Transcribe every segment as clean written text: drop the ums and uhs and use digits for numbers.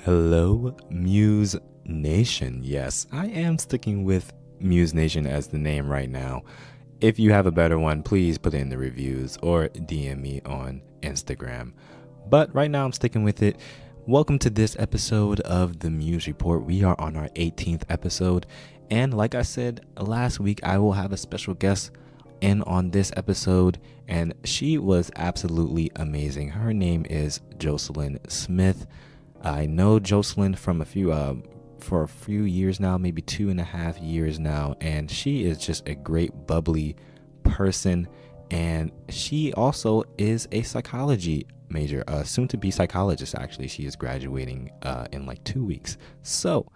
Hello, Muse Nation. Yes, I am sticking with Muse Nation as the name right now. If you have a better one, please put it in the reviews or DM me on Instagram. But right now I'm sticking with it. Welcome to this episode of the Muse Report. We are on our 18th episode. And like I said last week, I will have a special guest in on this episode. And she was absolutely amazing. Her name is Jocelyn Smith. I know Jocelyn from for a few years now, maybe 2.5 years now, and she is just a great bubbly person. And she also is a psychology major, soon to be psychologist. Actually, she is graduating in like 2 weeks. So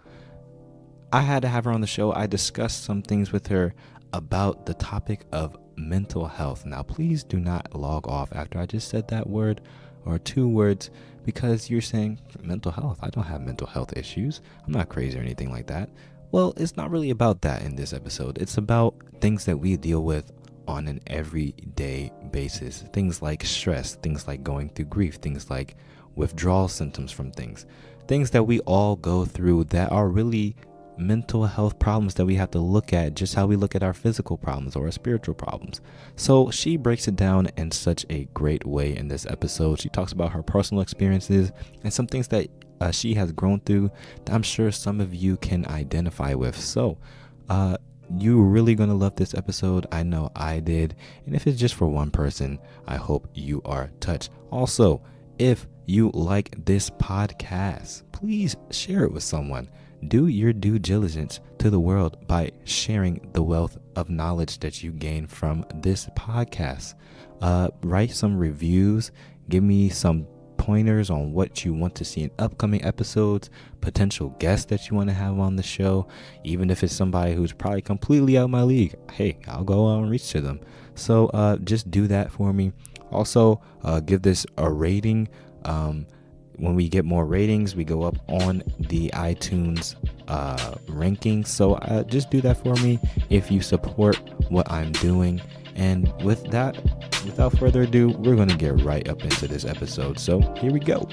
I had to have her on the show. I discussed some things with her about the topic of mental health. Now, please do not log off after I just said that word or 2 words, because you're saying mental health. I don't have mental health issues. I'm not crazy or anything like that. Well, it's not really about that in this episode. It's about things that we deal with on an everyday basis. Things like stress, things like going through grief, things like withdrawal symptoms from things that we all go through that are really mental health problems that we have to look at, just how we look at our physical problems or our spiritual problems. So she breaks it down in such a great way in this episode. She talks about her personal experiences and some things that she has grown through that I'm sure some of you can identify with. So you're really going to love this episode. I know I did. And if it's just for one person, I hope you are touched. Also, if you like this podcast, please share it with someone. Do your due diligence to the world by sharing the wealth of knowledge that you gain from this podcast. Write some reviews. Give me some pointers on what you want to see in upcoming episodes, potential guests that you want to have on the show. Even if it's somebody who's probably completely out of my league, hey, I'll go and reach to them. So just do that for me. Also, give this a rating. When we get more ratings, we go up on the iTunes rankings. So just do that for me if you support what I'm doing. And with that, without further ado, we're going to get right up into this episode. So here we go.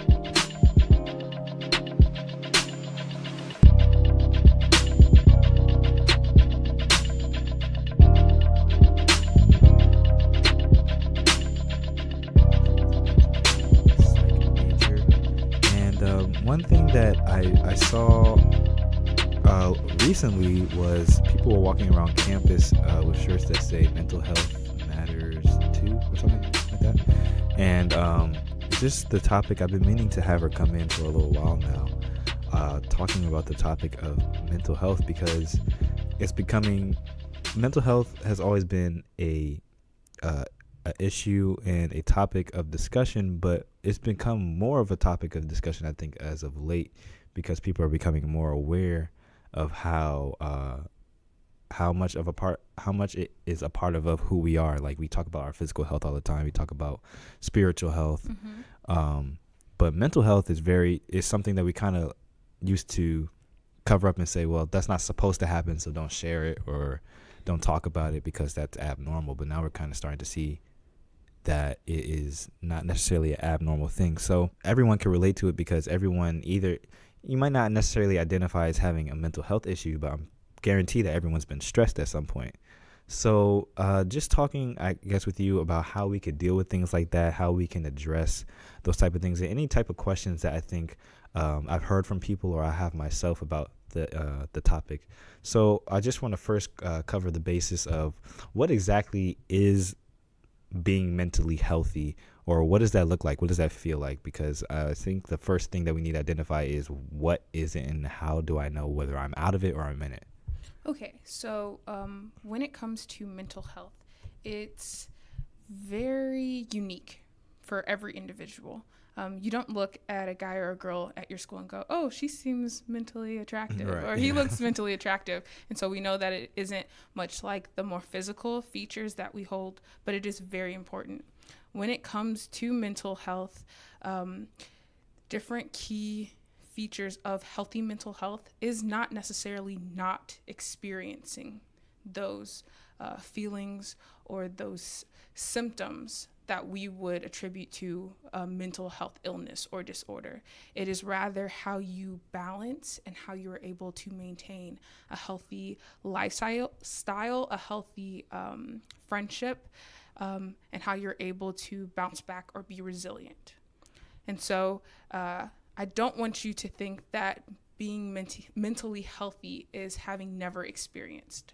One thing that I saw recently was people were walking around campus with shirts that say mental health matters too, or something like that. And just the topic, I've been meaning to have her come in for a little while now, talking about the topic of mental health, because mental health has always been a issue and a topic of discussion, but it's become more of a topic of discussion, I think, as of late, because people are becoming more aware of how much it is a part of who we are. Like, we talk about our physical health all the time. We talk about spiritual health. Mm-hmm. But mental health is something that we kind of used to cover up and say, well, that's not supposed to happen, so don't share it or don't talk about it because that's abnormal. But now we're kind of starting to see that it is not necessarily an abnormal thing. So everyone can relate to it, because everyone, you might not necessarily identify as having a mental health issue, but I'm guaranteed that everyone's been stressed at some point. So just talking, I guess, with you about how we could deal with things like that, how we can address those type of things, and any type of questions that I think I've heard from people or I have myself about the topic. So I just want to first cover the basis of what exactly is being mentally healthy, or what does that look like? What does that feel like? Because I think the first thing that we need to identify is what is it, and how do I know whether I'm out of it or I'm in it? Okay, so when it comes to mental health, it's very unique for every individual. You don't look at a guy or a girl at your school and go, oh, she seems mentally attractive, right, or he looks mentally attractive. And so we know that it isn't much like the more physical features that we hold, but it is very important. When it comes to mental health, different key features of healthy mental health is not necessarily not experiencing those feelings or those symptoms that we would attribute to a mental health illness or disorder. It is rather how you balance and how you're able to maintain a healthy lifestyle, a healthy friendship, and how you're able to bounce back or be resilient. And so I don't want you to think that being mentally healthy is having never experienced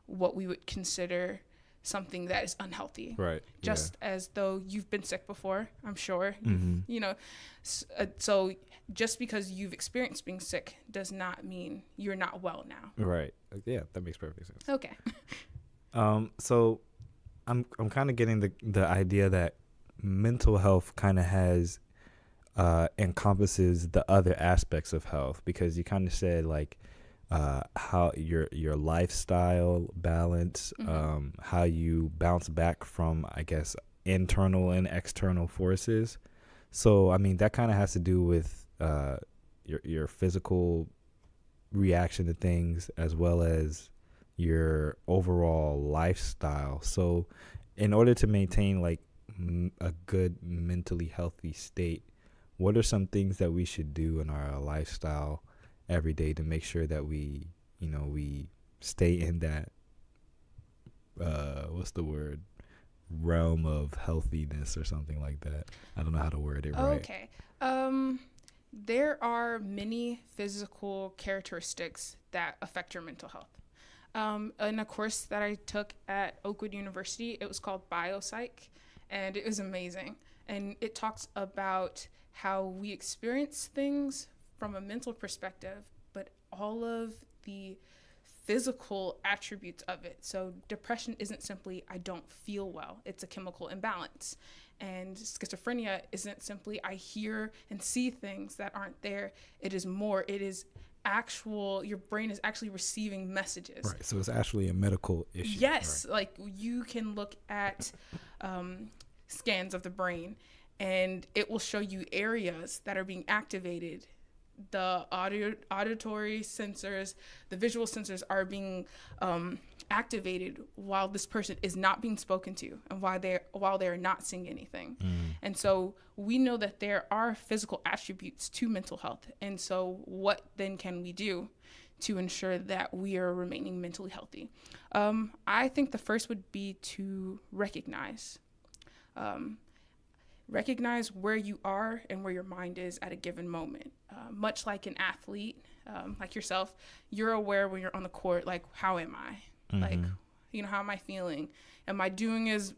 what we would consider something that is unhealthy. Right. Just as though you've been sick before, I'm sure. Mm-hmm. You know, so just because you've experienced being sick does not mean you're not well now. Right. Yeah, that makes perfect sense. Okay. So I'm kind of getting the idea that mental health kind of has encompasses the other aspects of health, because you kind of said like how your lifestyle balance, Mm-hmm. how you bounce back from, I guess, internal and external forces. So I mean that kind of has to do with your physical reaction to things as well as your overall lifestyle. So in order to maintain like a good mentally healthy state, what are some things that we should do in our lifestyle every day to make sure that we stay in that what's the word, realm of healthiness or something like that? I don't know how to word it right. Okay. There are many physical characteristics that affect your mental health. In a course that I took at Oakwood University, it was called Biopsych, and it was amazing. And it talks about how we experience things from a mental perspective, but all of the physical attributes of it. So depression isn't simply I don't feel well, it's a chemical imbalance. And schizophrenia isn't simply I hear and see things that aren't there. It is more, it is actual, your brain is actually receiving messages. Right. So it's actually a medical issue. Yes. Right. Like you can look at scans of the brain and it will show you areas that are being activated. The auditory sensors, the visual sensors are being activated while this person is not being spoken to and while they're not seeing anything. And so we know that there are physical attributes to mental health. And so what then can we do to ensure that we are remaining mentally healthy? I think the first would be to recognize where you are and where your mind is at a given moment. Much like an athlete, like yourself, you're aware when you're on the court, like, how am I? Mm-hmm. Like, how am I feeling? Am I doing as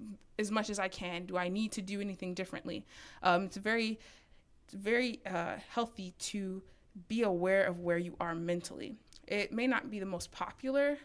much as I can? Do I need to do anything differently? It's very healthy to be aware of where you are mentally. It may not be the most popular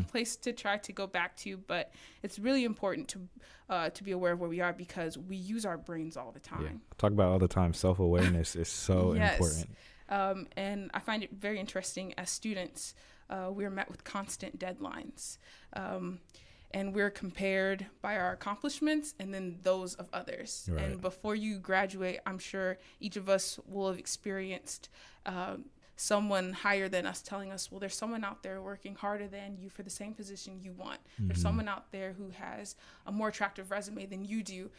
place to try to go back to, but it's really important to be aware of where we are because we use our brains all the time. Yeah. Talk about all the time. Self-awareness is so important. And I find it very interesting as students, we're met with constant deadlines. And we're compared by our accomplishments and then those of others. Right. And before you graduate, I'm sure each of us will have experienced someone higher than us telling us, well, there's someone out there working harder than you for the same position you want. There's someone out there who has a more attractive resume than you do.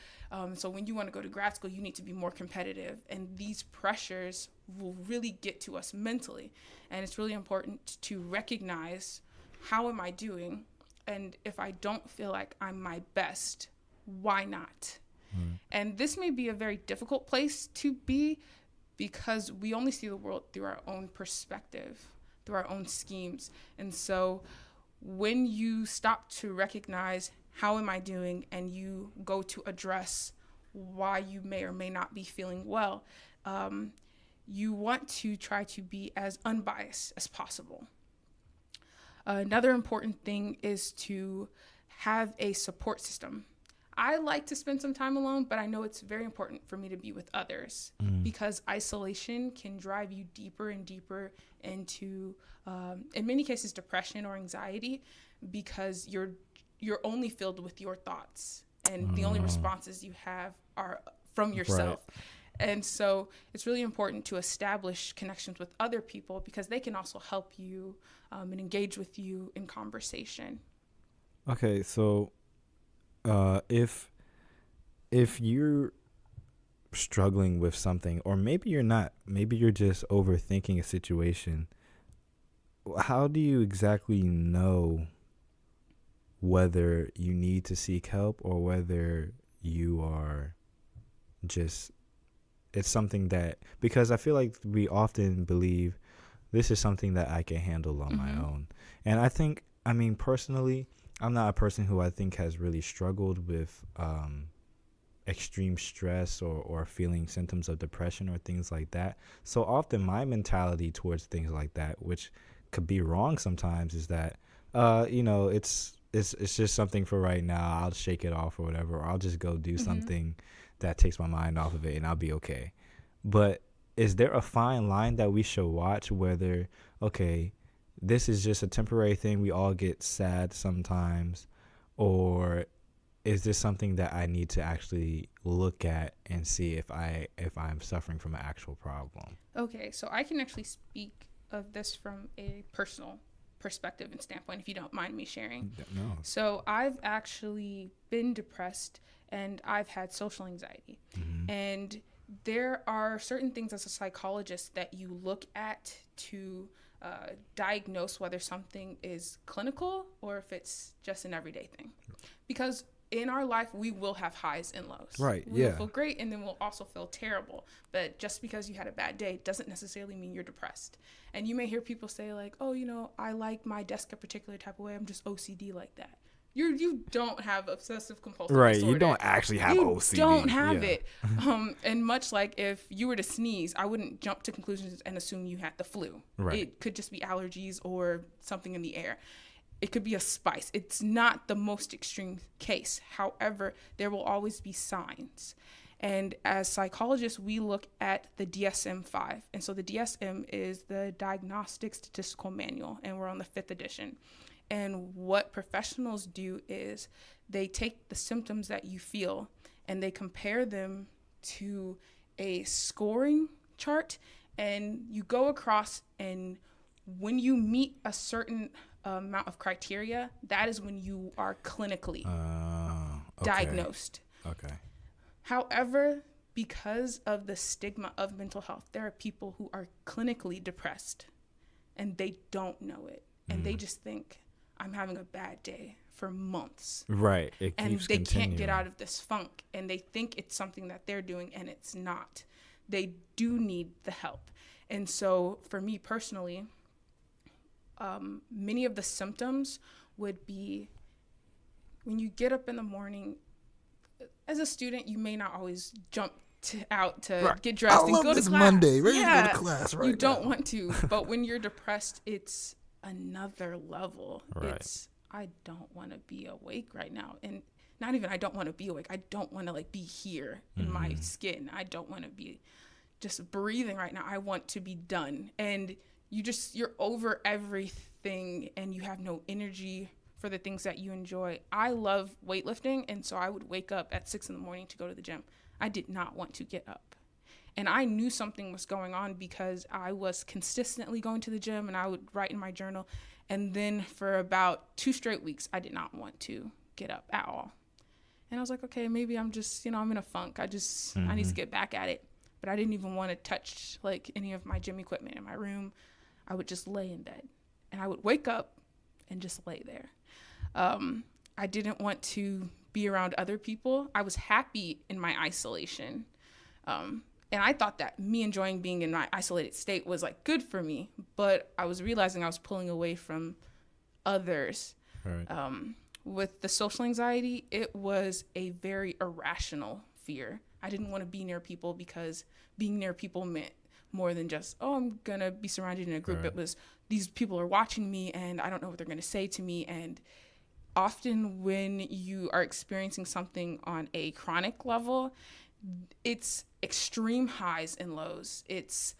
So when you want to go to grad school, you need to be more competitive. And these pressures will really get to us mentally. And it's really important to recognize, how am I doing? And if I don't feel like I'm my best, why not? And this may be a very difficult place to be because we only see the world through our own perspective, through our own schemes. And so when you stop to recognize how am I doing and you go to address why you may or may not be feeling well, you want to try to be as unbiased as possible. Another important thing is to have a support system. I like to spend some time alone, but I know it's very important for me to be with others because isolation can drive you deeper and deeper into, in many cases, depression or anxiety because you're only filled with your thoughts and the only responses you have are from yourself. Right. And so it's really important to establish connections with other people because they can also help you and engage with you in conversation. Okay, so if if you're struggling with something, or maybe you're not, maybe you're just overthinking a situation, how do you exactly know whether you need to seek help or whether you are just, it's something that, because I feel like we often believe this is something that I can handle on my own. And I think, I mean, personally, I'm not a person who I think has really struggled with extreme stress or feeling symptoms of depression or things like that. So often my mentality towards things like that, which could be wrong sometimes, is that, it's just something for right now. I'll shake it off or whatever, or I'll just go do something that takes my mind off of it and I'll be okay. But is there a fine line that we should watch whether, okay, this is just a temporary thing, we all get sad sometimes, or is this something that I need to actually look at and see if I'm suffering from an actual problem? Okay, so I can actually speak of this from a personal perspective and standpoint, if you don't mind me sharing. No. So I've actually been depressed and I've had social anxiety. And there are certain things as a psychologist that you look at to diagnose whether something is clinical or if it's just an everyday thing. Because in our life, we will have highs and lows. Right, we will feel great, and then we'll also feel terrible. But just because you had a bad day doesn't necessarily mean you're depressed. And you may hear people say like, oh, I like my desk a particular type of way. I'm just OCD like that. You don't have obsessive compulsive disorder. You don't actually have OCD. You don't have it. And much like if you were to sneeze, I wouldn't jump to conclusions and assume you had the flu. Right. It could just be allergies or something in the air. It could be a spice. It's not the most extreme case. However, there will always be signs. And as psychologists, we look at the DSM-5. And so the DSM is the Diagnostic Statistical Manual, and we're on the 5th edition. And what professionals do is they take the symptoms that you feel and they compare them to a scoring chart, and you go across, and when you meet a certain amount of criteria, that is when you are clinically diagnosed. Okay. However, because of the stigma of mental health, there are people who are clinically depressed and they don't know it. And they just think, I'm having a bad day for months. Right. And they can't get out of this funk. And they think it's something that they're doing, and it's not. They do need the help. And so for me personally, many of the symptoms would be when you get up in the morning. As a student, you may not always jump out to get dressed and go to class. Monday, ready to go to class right You don't want to, but when you're depressed, it's another level. Right. It's, I don't want to be awake right now. And not even I don't want to be awake. I don't want to be here in my skin. I don't want to be just breathing right now. I want to be done. And you're over everything and you have no energy for the things that you enjoy. I love weightlifting, and so I would wake up at 6 a.m. to go to the gym. I did not want to get up. And I knew something was going on because I was consistently going to the gym, and I would write in my journal. And then for about 2 straight weeks, I did not want to get up at all. And I was like, okay, maybe I'm just, I'm in a funk. I need to get back at it. But I didn't even want to touch any of my gym equipment in my room. I would just lay in bed, and I would wake up and just lay there. I didn't want to be around other people. I was happy in my isolation. And I thought that me enjoying being in my isolated state was good for me, but I was realizing I was pulling away from others. Right. With the social anxiety, it was a very irrational fear. I didn't want to be near people because being near people meant more than just, I'm going to be surrounded in a group. Right. It was, these people are watching me and I don't know what they're going to say to me. And often when you are experiencing something on a chronic level, it's extreme highs and lows. It's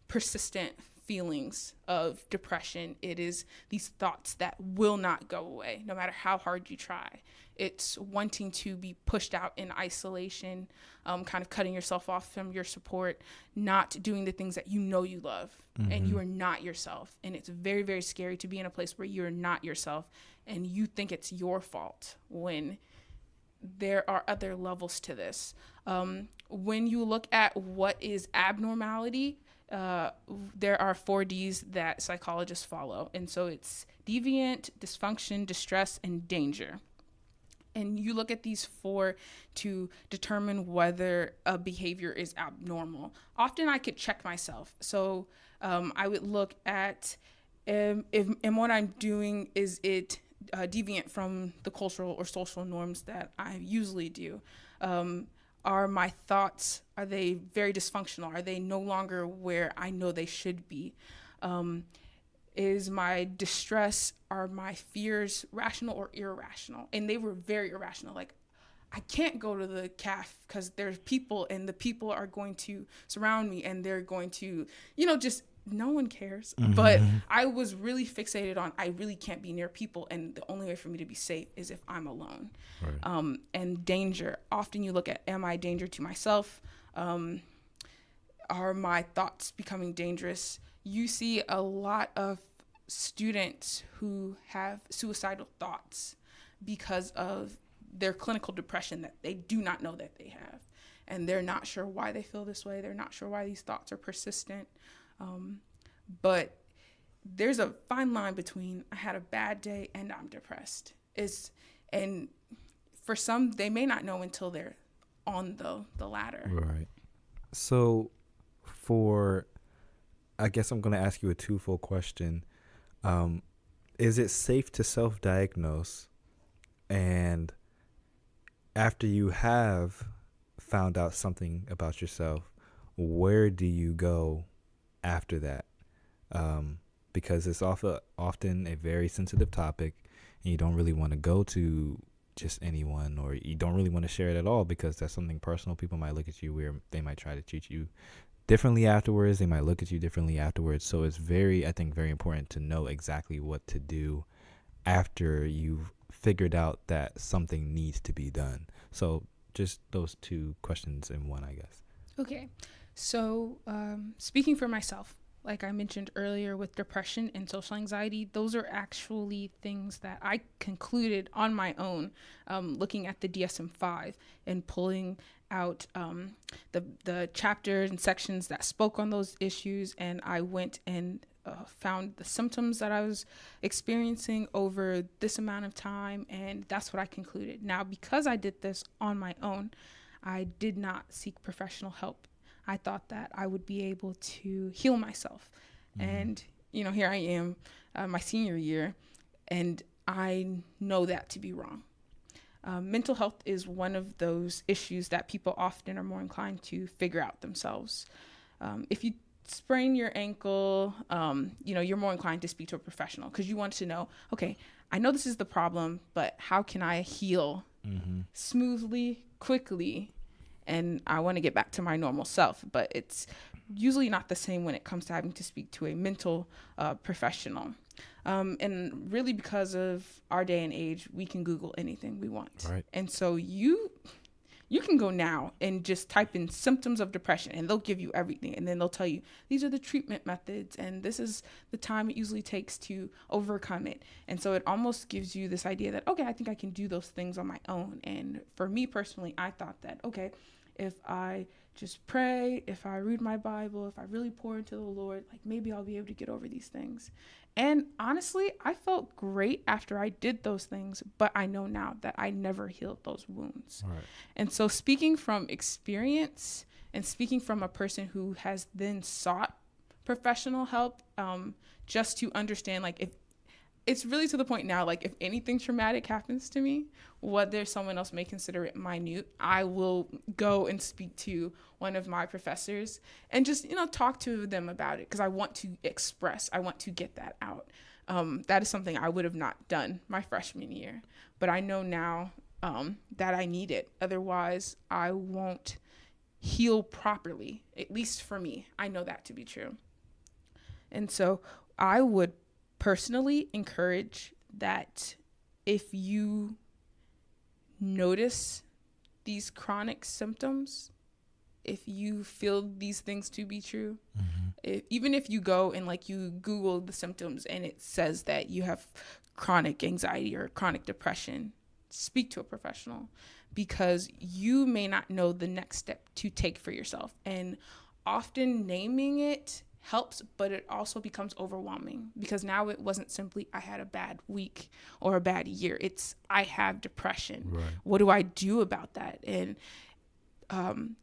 persistent feelings of depression. It is these thoughts that will not go away, no matter how hard you try. It's wanting to be pushed out in isolation, kind of cutting yourself off from your support, not doing the things that you know you love, and you are not yourself. And it's very, very scary to be in a place where you're not yourself and you think it's your fault when there are other levels to this. When you look at what is abnormality, there are 4Ds that psychologists follow. And so it's deviant, dysfunction, distress, and danger. And you look at these 4 to determine whether a behavior is abnormal. Often I could check myself. So I would look at if what I'm doing, is it deviant from the cultural or social norms that I usually do? Are my thoughts, are they very dysfunctional? Are they no longer where I know they should be? Is my distress, are my fears rational or irrational? And they were very irrational. Like, I can't go to the calf because there's people, and the people are going to surround me, and they're going to, just no one cares. Mm-hmm. But I was really fixated on, I really can't be near people, and the only way for me to be safe is if I'm alone. Right. And danger. Often you look at, am I a danger to myself? Are my thoughts becoming dangerous? You see a lot of students who have suicidal thoughts because of their clinical depression that they do not know that they have. And they're not sure why they feel this way. They're not sure why these thoughts are persistent. But there's a fine line between I had a bad day and I'm depressed. And for some, they may not know until they're on the ladder. Right. So I guess I'm going to ask you a twofold question. Is it safe to self-diagnose? And after you have found out something about yourself, where do you go after that? Because it's often a very sensitive topic, and you don't really want to go to just anyone, or you don't really want to share it at all because that's something personal. People might look at you weird. They might try to treat you differently afterwards. They might look at you differently afterwards. So it's very important to know exactly what to do after you've figured out that something needs to be done. So just those 2 questions in one, I guess. Okay. So speaking for myself, like I mentioned earlier with depression and social anxiety, those are actually things that I concluded on my own, looking at the DSM-5 and pulling out the chapters and sections that spoke on those issues. And I went and found the symptoms that I was experiencing over this amount of time. And that's what I concluded. Now, because I did this on my own, I did not seek professional help. I thought that I would be able to heal myself. Mm-hmm. And, here I am, my senior year, and I know that to be wrong. Mental health is one of those issues that people often are more inclined to figure out themselves. If you sprain your ankle, you're more inclined to speak to a professional because you want to know, okay, I know this is the problem, but how can I heal smoothly, quickly? And I want to get back to my normal self, but it's usually not the same when it comes to having to speak to a mental professional. And really because of our day and age, we can Google anything we want. Right. And so you can go now and just type in symptoms of depression and they'll give you everything. And then they'll tell you, these are the treatment methods and this is the time it usually takes to overcome it. And so it almost gives you this idea that, okay, I think I can do those things on my own. And for me personally, I thought that, okay, if I just pray, if I read my Bible, if I really pour into the Lord, like maybe I'll be able to get over these things. And honestly, I felt great after I did those things, but I know now that I never healed those wounds. Right. And so speaking from experience and speaking from a person who has then sought professional help, just to understand, like, if it's really to the point now, like if anything traumatic happens to me, whether someone else may consider it minute, I will go and speak to one of my professors and just, talk to them about it because I want to express, I want to get that out. That is something I would have not done my freshman year, but I know now that I need it. Otherwise, I won't heal properly, at least for me. I know that to be true. And so I would personally encourage that if you notice these chronic symptoms, if you feel these things to be true, even if you go and you Google the symptoms and it says that you have chronic anxiety or chronic depression, speak to a professional because you may not know the next step to take for yourself. And often naming it helps, but it also becomes overwhelming because now it wasn't simply I had a bad week or a bad year. It's I have depression. Right. What do I do about that? And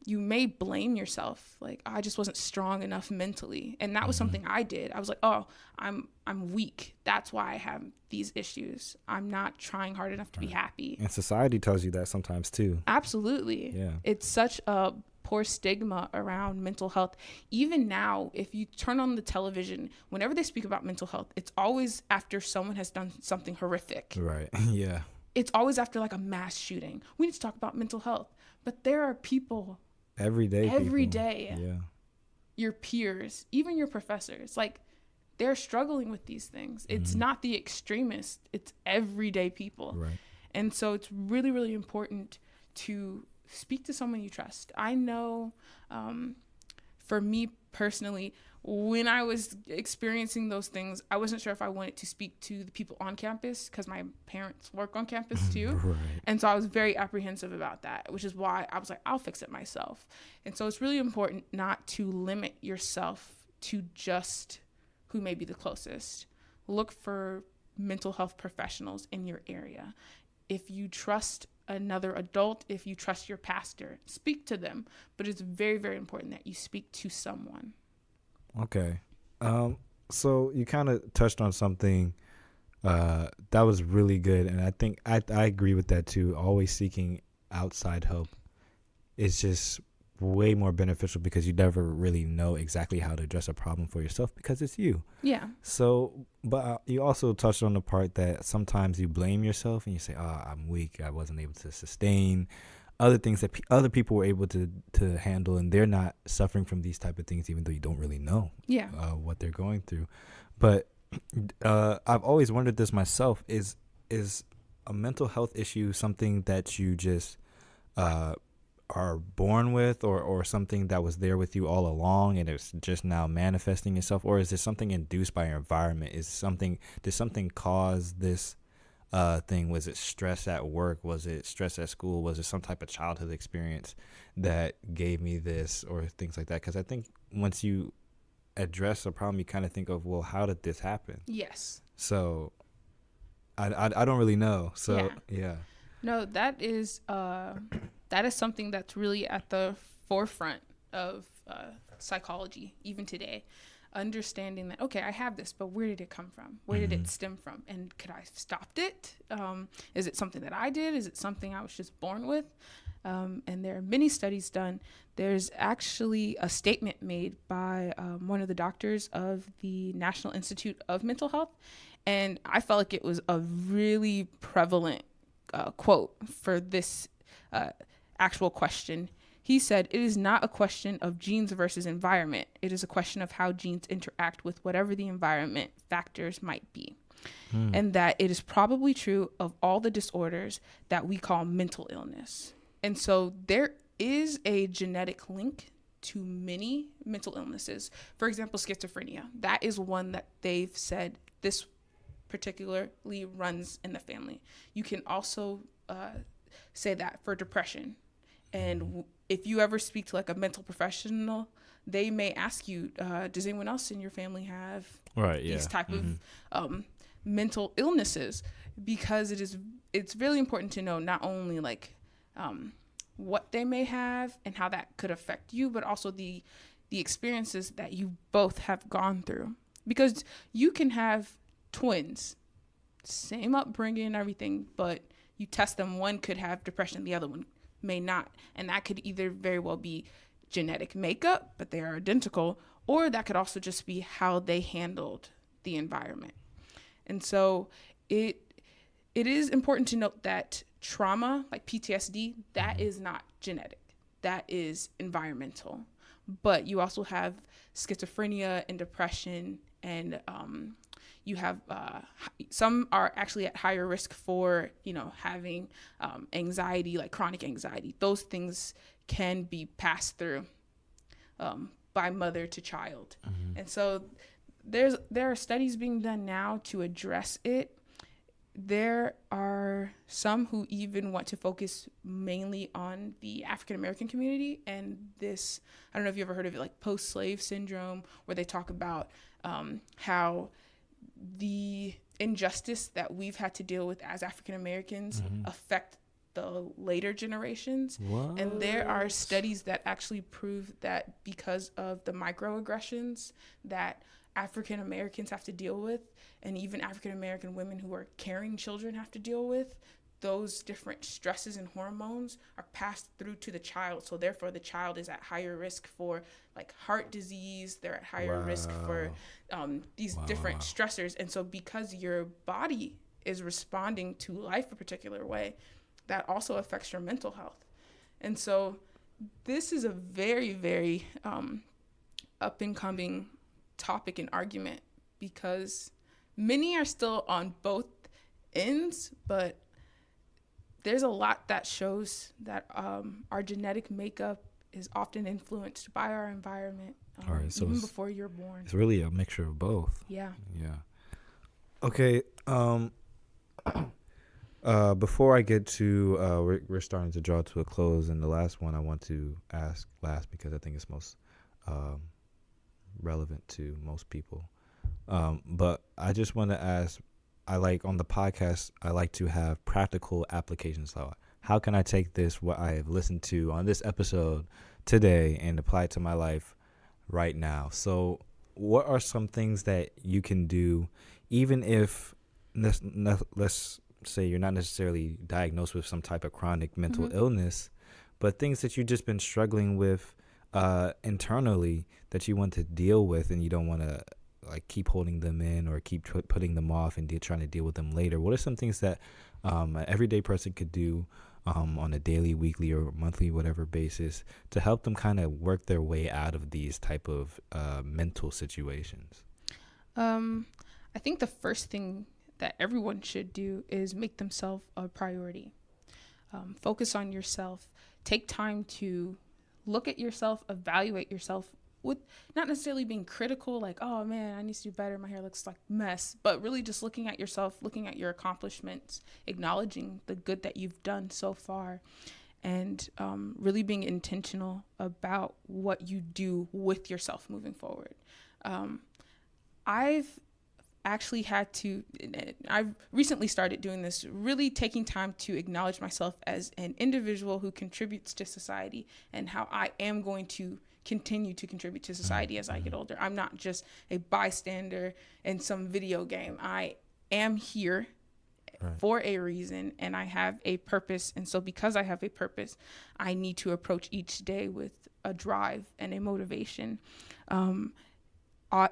you may blame yourself, like, I just wasn't strong enough mentally. And that was something I did. I was like, oh, I'm weak. That's why I have these issues. I'm not trying hard enough to be happy. And society tells you that sometimes too. Absolutely. Yeah. It's such a poor stigma around mental health. Even now, if you turn on the television, whenever they speak about mental health, it's always after someone has done something horrific. Right. Yeah. It's always after like a mass shooting. We need to talk about mental health. But there are people Every day. Yeah. Your peers, even your professors, like they're struggling with these things. It's not the extremists, it's everyday people. Right. And so it's really, really important to speak to someone you trust. I know for me personally, when I was experiencing those things, I wasn't sure if I wanted to speak to the people on campus because my parents work on campus too. Right. And so I was very apprehensive about that, which is why I was like, I'll fix it myself. And so it's really important not to limit yourself to just who may be the closest. Look for mental health professionals in your area. If you trust another adult, if you trust your pastor, speak to them. But it's very, very important that you speak to someone. Okay. So you kind of touched on something that was really good. And I think I agree with that too. Always seeking outside help is just way more beneficial because you never really know exactly how to address a problem for yourself because it's you. Yeah. So, but you also touched on the part that sometimes you blame yourself and you say, oh, I'm weak. I wasn't able to sustain other things that other people were able to handle, and they're not suffering from these type of things, even though you don't really know what they're going through. But I've always wondered this myself: is a mental health issue something that you just are born with, or something that was there with you all along, and it's just now manifesting itself, or is it something induced by your environment? Did something cause this thing? Was it stress at work? Was it stress at school? Was it some type of childhood experience that gave me this, or things like that? Because I think once you address a problem, you kind of think of, well, how did this happen? Yes. So I don't really know. So yeah. No, that is something that's really at the forefront of psychology even today. Understanding that, okay, I have this, but where did it come from? Where did it stem from? And could I have stopped it? Is it something that I did? Is it something I was just born with? And there are many studies done. There's actually a statement made by one of the doctors of the National Institute of Mental Health. And I felt like it was a really prevalent quote for this actual question. He said, "It is not a question of genes versus environment. It is a question of how genes interact with whatever the environment factors might be." And that it is probably true of all the disorders that we call mental illness. And so there is a genetic link to many mental illnesses. For example, schizophrenia. That is one that they've said this particularly runs in the family. You can also say that for depression. And if you ever speak to like a mental professional, they may ask you, does anyone else in your family have these type of mental illnesses? Because it's really important to know not only like what they may have and how that could affect you, but also the experiences that you both have gone through. Because you can have twins, same upbringing and everything, but you test them, one could have depression, the other one may not. And that could either very well be genetic makeup, but they are identical, or that could also just be how they handled the environment. And so it is important to note that trauma, like PTSD, that is not genetic. That is environmental. But you also have schizophrenia and depression, and you have some are actually at higher risk for, having anxiety, like chronic anxiety. Those things can be passed through by mother to child. And so there are studies being done now to address it. there are some who even want to focus mainly on the African American community and this, I don't know if you ever heard of it, like post-slave syndrome, where they talk about how the injustice that we've had to deal with as African Americans affect the later generations. What? And there are studies that actually prove that because of the microaggressions that African Americans have to deal with, and even African American women who are carrying children have to deal with, those different stresses and hormones are passed through to the child. So therefore the child is at higher risk for like heart disease. They're at higher risk for these different stressors. And so because your body is responding to life a particular way, that also affects your mental health. And so this is a very, very up and coming topic and argument, because many are still on both ends, but there's a lot that shows that our genetic makeup is often influenced by our environment, All right, so even before you're born. It's really a mixture of both. Yeah. Okay. Before I get to, we're starting to draw to a close, and the last one I want to ask last because I think it's most relevant to most people. But I just want to ask, I like on the podcast, I like to have practical applications. So how can I take this, what I have listened to on this episode today, and apply it to my life right now? So what are some things that you can do, even if, let's say you're not necessarily diagnosed with some type of chronic mental illness, but things that you've just been struggling with internally that you want to deal with, and you don't want to like keep holding them in or keep putting them off and trying to deal with them later? What are some things that an everyday person could do on a daily, weekly, or monthly, whatever basis to help them kind of work their way out of these type of mental situations? I think the first thing that everyone should do is make themselves a priority. Focus on yourself. Take time to look at yourself, evaluate yourself, with not necessarily being critical, like, oh man, I need to do better, my hair looks like mess, but really just looking at yourself, looking at your accomplishments, acknowledging the good that you've done so far, and really being intentional about what you do with yourself moving forward. I've recently started doing this, really taking time to acknowledge myself as an individual who contributes to society, and how I am going to continue to contribute to society as I get older. I'm not just a bystander in some video game. I am here for a reason, and I have a purpose. And so because I have a purpose, I need to approach each day with a drive and a motivation.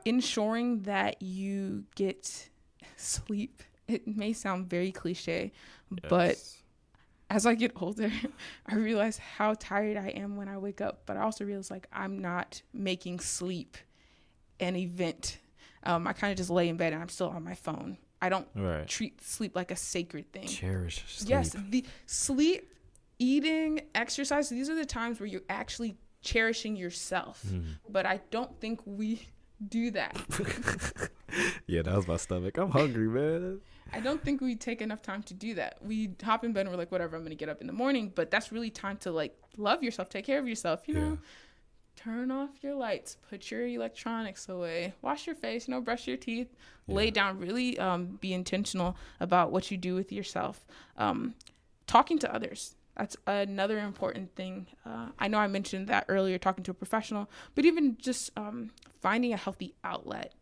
Ensuring that you get sleep. It may sound very cliche, but as I get older, I realize how tired I am when I wake up. But I also realize like I'm not making sleep an event. I kind of just lay in bed and I'm still on my phone. I don't treat sleep like a sacred thing. Cherish sleep. Yes, the sleep, eating, exercise, these are the times where you're actually cherishing yourself. But I don't think we do that. Yeah, that was my stomach. I'm hungry, man. I don't think we take enough time to do that. We hop in bed and we're like, whatever, I'm going to get up in the morning. But that's really time to like love yourself, take care of yourself, you know, turn off your lights, put your electronics away, wash your face, brush your teeth, lay down, really be intentional about what you do with yourself. Talking to others. That's another important thing. I know I mentioned that earlier, talking to a professional, but even just finding a healthy outlet,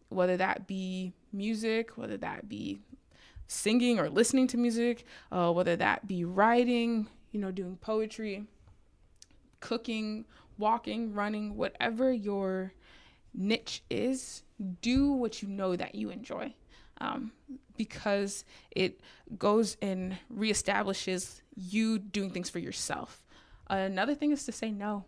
whether that be music, whether that be singing or listening to music, whether that be writing, doing poetry, cooking, walking, running, whatever your niche is, do what you know that you enjoy. Because it goes and reestablishes you doing things for yourself. Another thing is to say no.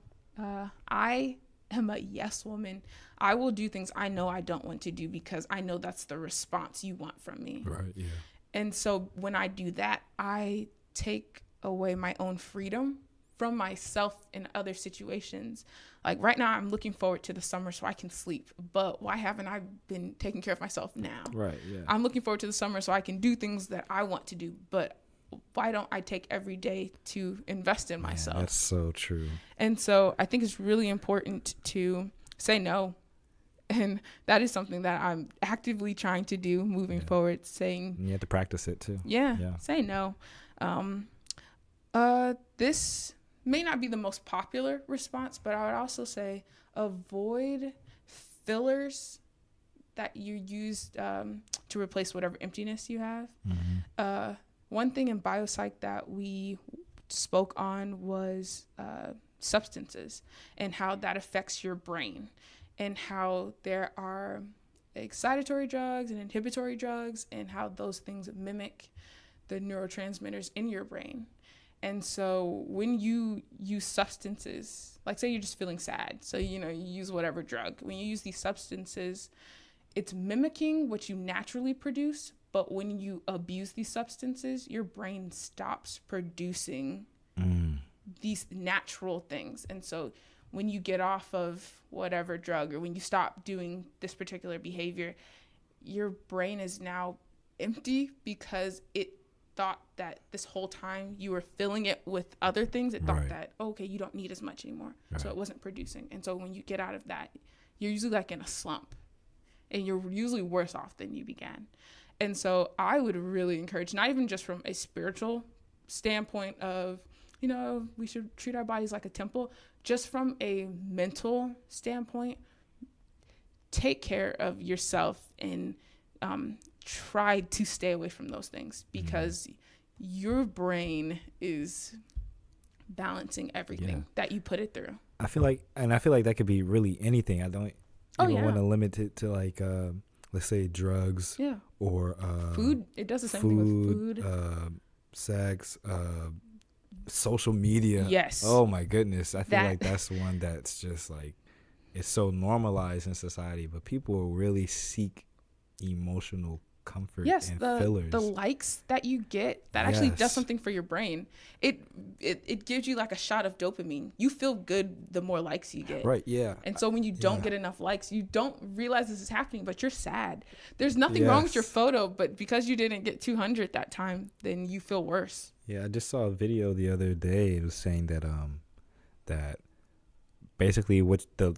I am a yes woman. I will do things I know I don't want to do because I know that's the response you want from me. Right, yeah. And so when I do that, I take away my own freedom from myself in other situations. Like right now, I'm looking forward to the summer so I can sleep. But why haven't I been taking care of myself now? Right. Yeah. I'm looking forward to the summer so I can do things that I want to do. But why don't I take every day to invest in myself? That's so true. And so I think it's really important to say no. And that is something that I'm actively trying to do moving forward, saying, And you have to practice it too. Say no. This may not be the most popular response, but I would also say avoid fillers that you use to replace whatever emptiness you have. One thing in biopsych that we spoke on was substances and how that affects your brain, and how there are excitatory drugs and inhibitory drugs, and how those things mimic the neurotransmitters in your brain. And so when you use substances, like say you're just feeling sad, so you use whatever drug. When you use these substances, it's mimicking what you naturally produce, but when you abuse these substances, your brain stops producing these natural things. And so when you get off of whatever drug, or when you stop doing this particular behavior, your brain is now empty because it thought that this whole time you were filling it with other things. It thought that, okay, you don't need as much anymore. So it wasn't producing. And so when you get out of that, you're usually like in a slump, and you're usually worse off than you began. And so I would really encourage, not even just from a spiritual standpoint of, we should treat our bodies like a temple, just from a mental standpoint, take care of yourself and try to stay away from those things, because your brain is balancing everything that you put it through. I feel like that could be really anything. I don't even want to limit it to like let's say drugs or food. It does the same thing with food, sex, social media. Yes. Oh my goodness. I feel like that's one that's just like, it's so normalized in society, but people really seek emotional comfort and fillers. The likes that you get, that actually does something for your brain. It gives you like a shot of dopamine. You feel good the more likes you get. Right, yeah. And so when you don't get enough likes, you don't realize this is happening, but you're sad. There's nothing wrong with your photo, but because you didn't get 200 that time, then you feel worse. Yeah, I just saw a video the other day. It was saying that that basically what the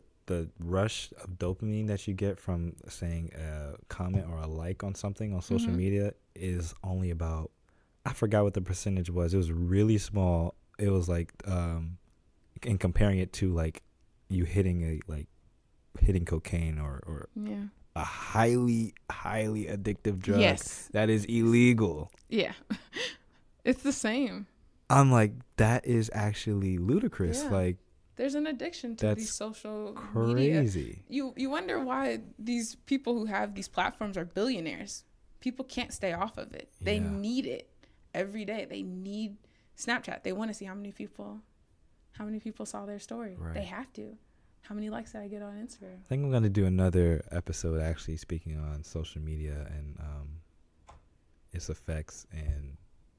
rush of dopamine that you get from saying a comment or a like on something on social media is only about, I forgot what the percentage was. It was really small. It was like in comparing it to like you hitting cocaine or a highly addictive drug that is illegal. Yeah. It's the same. I'm like, that is actually ludicrous. Yeah. Like, there's an addiction to these social crazy media. You wonder why these people who have these platforms are billionaires. People can't stay off of it. They need it every day. They need Snapchat. They want to see how many people saw their story. Right. They have to. How many likes did I get on Instagram? I think I'm going to do another episode actually speaking on social media and its effects, and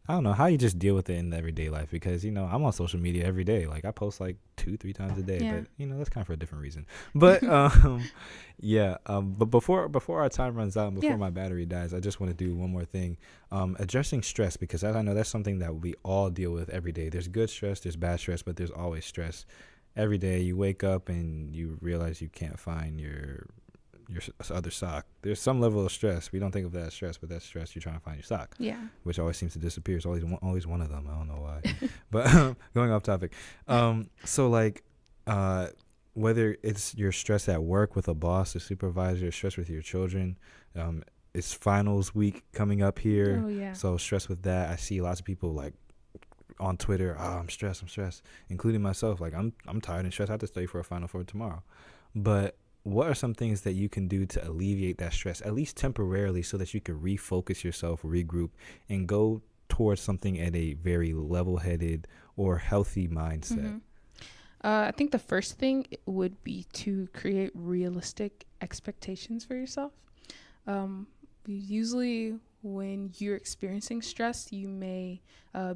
I don't know how you just deal with it in the everyday life, because I'm on social media every day. Like I post like 2-3 times a day, but that's kind of for a different reason. But but before our time runs out and before my battery dies, I just want to do one more thing, addressing stress, because I know that's something that we all deal with every day. There's good stress, there's bad stress, but there's always stress. Every day you wake up and you realize you can't find your other sock. There's some level of stress. We don't think of that as stress, but that's stress. You're trying to find your sock. Yeah. Which always seems to disappear. It's always one of them. I don't know why. But going off topic. So like, whether it's your stress at work with a boss, a supervisor, stress with your children, it's finals week coming up here. Oh yeah. So stress with that. I see lots of people like on Twitter. I'm stressed, including myself. Like I'm tired and stressed. I have to study for a final for tomorrow. But what are some things that you can do to alleviate that stress, at least temporarily, so that you can refocus yourself, regroup, and go towards something at a very level-headed or healthy mindset? Mm-hmm. I think the first thing would be to create realistic expectations for yourself. Usually when you're experiencing stress, you may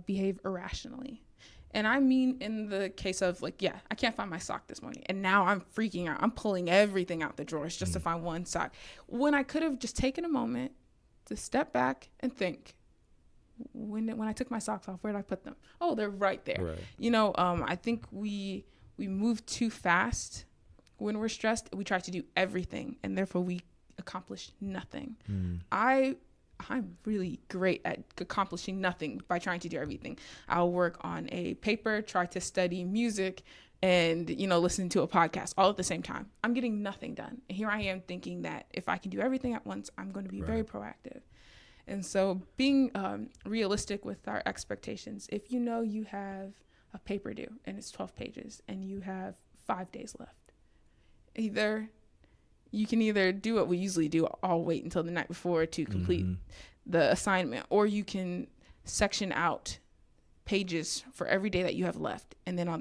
behave irrationally. And I mean, in the case of like, yeah, I can't find my sock this morning. And now I'm freaking out. I'm pulling everything out the drawers just to find one sock. When I could have just taken a moment to step back and think, when I took my socks off, where did I put them? Oh, they're right there. Right. You know, I think we move too fast when we're stressed. We try to do everything, and therefore we accomplish nothing. I'm really great at accomplishing nothing by trying to do everything. I'll work on a paper, try to study music, and, you know, listen to a podcast all at the same time. I'm getting nothing done. And here I am thinking that if I can do everything at once, I'm going to be very proactive. And so being realistic with our expectations, if you know you have a paper due and it's 12 pages and you have 5 days left, you can either do what we usually do, I'll wait until the night before to complete the assignment, or you can section out pages for every day that you have left. And then on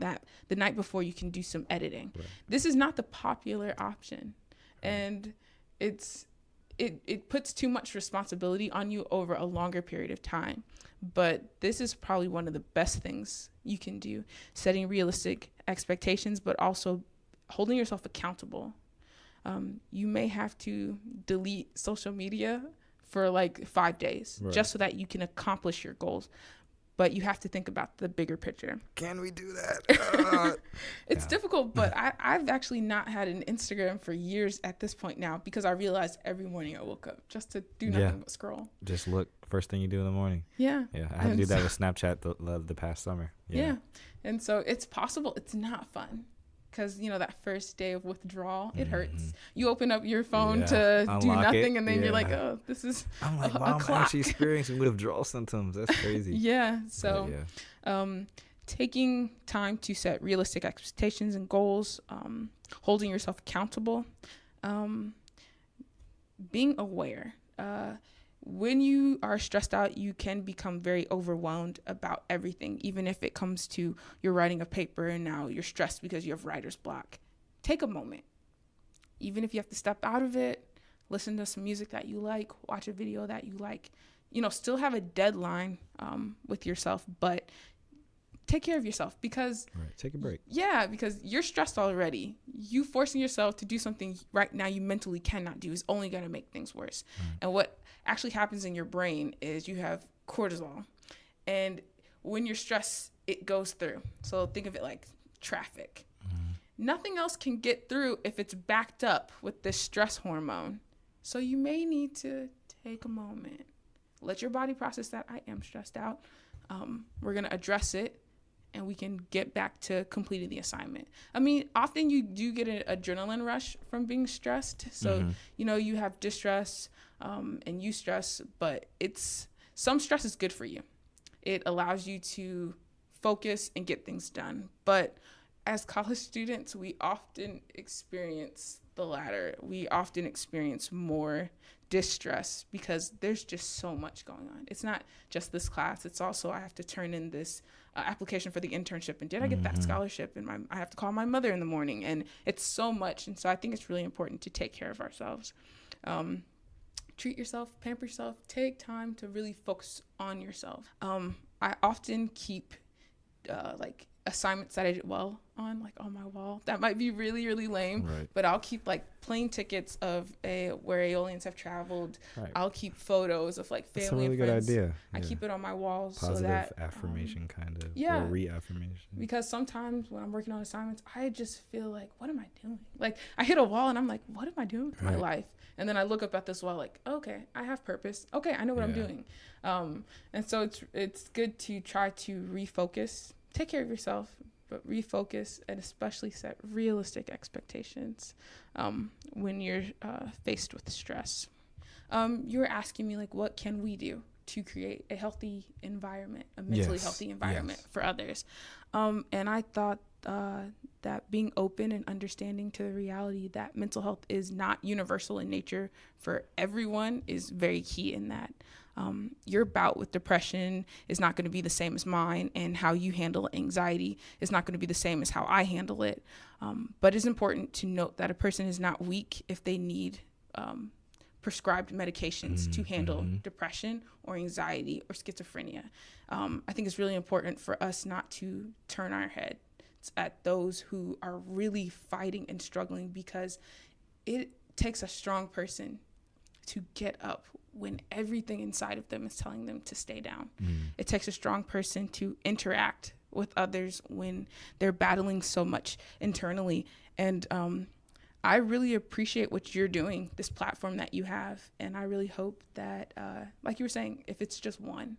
the night before, you can do some editing. Right. This is not the popular option. And it puts too much responsibility on you over a longer period of time. But this is probably one of the best things you can do, setting realistic expectations, but also holding yourself accountable. You may have to delete social media for like 5 days just so that you can accomplish your goals. But you have to think about the bigger picture. Can we do that? It's difficult, but I've actually not had an Instagram for years at this point now, because I realized every morning I woke up just to do nothing but scroll. Just look, first thing you do in the morning. Yeah. Yeah, I had to do that with Snapchat the past summer. Yeah. And so it's possible. It's not fun. Because, you know, that first day of withdrawal, it hurts. You open up your phone to Unlock do nothing, it. and then you're like, oh, this is I'm like, wow, I'm actually experiencing withdrawal symptoms. That's crazy. Yeah. So taking time to set realistic expectations and goals, holding yourself accountable, being aware. When you are stressed out, you can become very overwhelmed about everything, even if it comes to you're writing a paper and now you're stressed because you have writer's block. Take a moment. Even if you have to step out of it, listen to some music that you like, watch a video that you like, you know, still have a deadline with yourself, but take care of yourself, because take a break. Yeah, because you're stressed already. You forcing yourself to do something right now you mentally cannot do is only going to make things worse. And what actually happens in your brain is you have cortisol, and when you're stressed, it goes through. So think of it like traffic. Nothing else can get through if it's backed up with this stress hormone. So you may need to take a moment, let your body process that I am stressed out. We're going to address it, and we can get back to completing the assignment. I mean, often you do get an adrenaline rush from being stressed. So, you know, you have distress and eustress, but some stress is good for you. It allows you to focus and get things done. But as college students, we often experience the latter. We often experience more distress because there's just so much going on. It's not just this class. It's also I have to turn in this application for the internship, and did I get that scholarship? And I have to call my mother in the morning, and it's so much. And so I think it's really important to take care of ourselves. Treat yourself, pamper yourself, take time to really focus on yourself. I often keep like assignments that I did well on, like on my wall. That might be really, really lame, but I'll keep like plane tickets of where Aeolians have traveled. I'll keep photos of like family and friends. That's a really good idea. I keep it on my walls. Positive so that affirmation kind of, or reaffirmation. Because sometimes when I'm working on assignments, I just feel like, what am I doing? Like I hit a wall and I'm like, what am I doing with my life? And then I look up at this wall like, okay, I have purpose. Okay, I know what I'm doing. And so it's good to try to refocus. Take care of yourself, but refocus, and especially set realistic expectations when you're faced with stress. You were asking me, like, what can we do to create a healthy environment, a mentally healthy environment for others? And I thought that being open and understanding to the reality that mental health is not universal in nature for everyone is very key in that. Your bout with depression is not going to be the same as mine, and how you handle anxiety is not going to be the same as how I handle it. But it's important to note that a person is not weak if they need prescribed medications to handle depression or anxiety or schizophrenia. I think it's really important for us not to turn our heads at those who are really fighting and struggling, because it takes a strong person to get up when everything inside of them is telling them to stay down. It takes a strong person to interact with others when they're battling so much internally. And I really appreciate what you're doing, this platform that you have. And I really hope that, like you were saying, if it's just one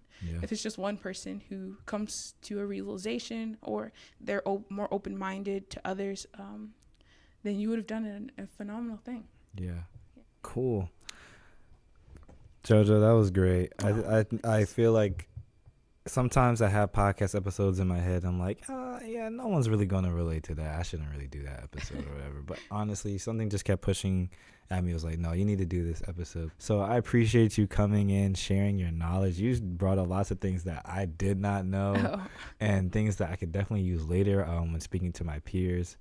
person who comes to a realization, or they're more open-minded to others, then you would have done a phenomenal thing. Yeah. Cool. Jojo, that was great. I feel like sometimes I have podcast episodes in my head. I'm like, yeah, no one's really going to relate to that. I shouldn't really do that episode or whatever. But honestly, something just kept pushing at me. It was like, no, you need to do this episode. So I appreciate you coming in, sharing your knowledge. You brought up lots of things that I did not know and things that I could definitely use later when speaking to my peers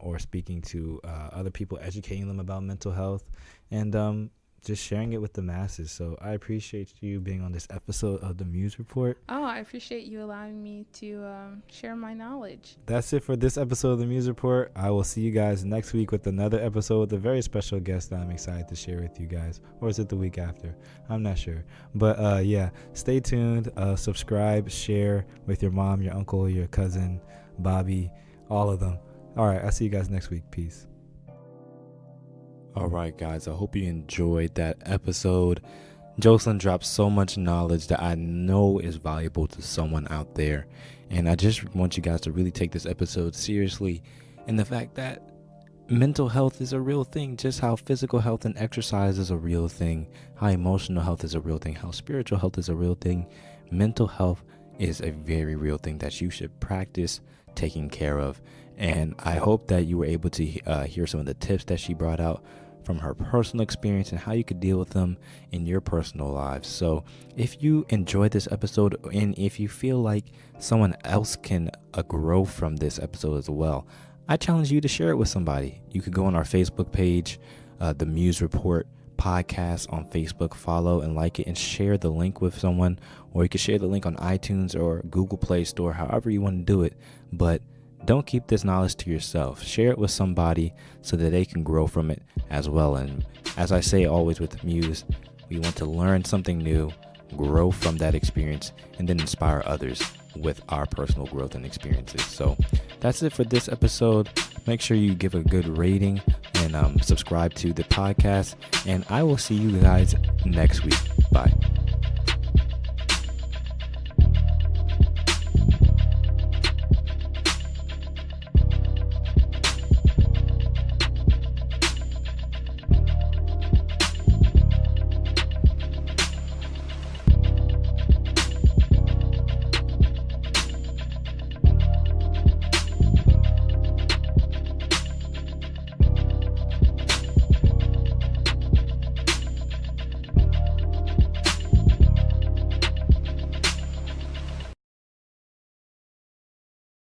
or speaking to other people, educating them about mental health. And just sharing it with the masses. So I appreciate you being on this episode of the Muse Report. Oh, I appreciate you allowing me to share my knowledge. That's it for this episode of the Muse Report. I will see you guys next week with another episode with a very special guest that I'm excited to share with you guys. Or is it the week after? I'm not sure. But yeah, stay tuned. Subscribe, share with your mom, your uncle, your cousin, Bobby, all of them. All right, I'll see you guys next week. Peace. All right, guys, I hope you enjoyed that episode. Jocelyn dropped so much knowledge that I know is valuable to someone out there. And I just want you guys to really take this episode seriously, and the fact that mental health is a real thing, just how physical health and exercise is a real thing, how emotional health is a real thing, how spiritual health is a real thing. Mental health is a very real thing that you should practice taking care of. And I hope that you were able to hear some of the tips that she brought out from her personal experience and how you could deal with them in your personal lives. So if you enjoyed this episode, and if you feel like someone else can grow from this episode as well, I challenge you to share it with somebody. You could go on our Facebook page, the Muse Report podcast on Facebook, follow and like it, and share the link with someone, or you could share the link on iTunes or Google Play Store, however you want to do it. But don't keep this knowledge to yourself. Share it with somebody so that they can grow from it as well. And as I say always with Muse, we want to learn something new, grow from that experience, and then inspire others with our personal growth and experiences. So that's it for this episode. Make sure you give a good rating and subscribe to the podcast. And I will see you guys next week. Bye.